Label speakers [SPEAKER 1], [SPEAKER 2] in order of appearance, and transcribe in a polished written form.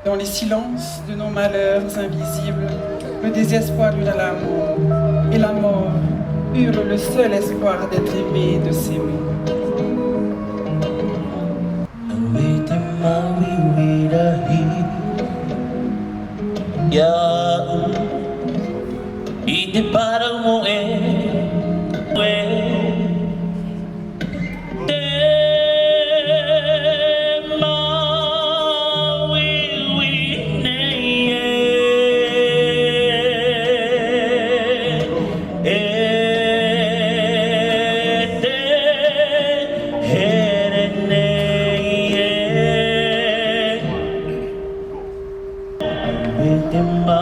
[SPEAKER 1] Dans les silences de nos malheurs invisibles, le désespoir hurle l'amour, et la mort hurle le seul espoir d'être aimé, de s'aimer.
[SPEAKER 2] mauiui, rahi. Ya, iti parang mo With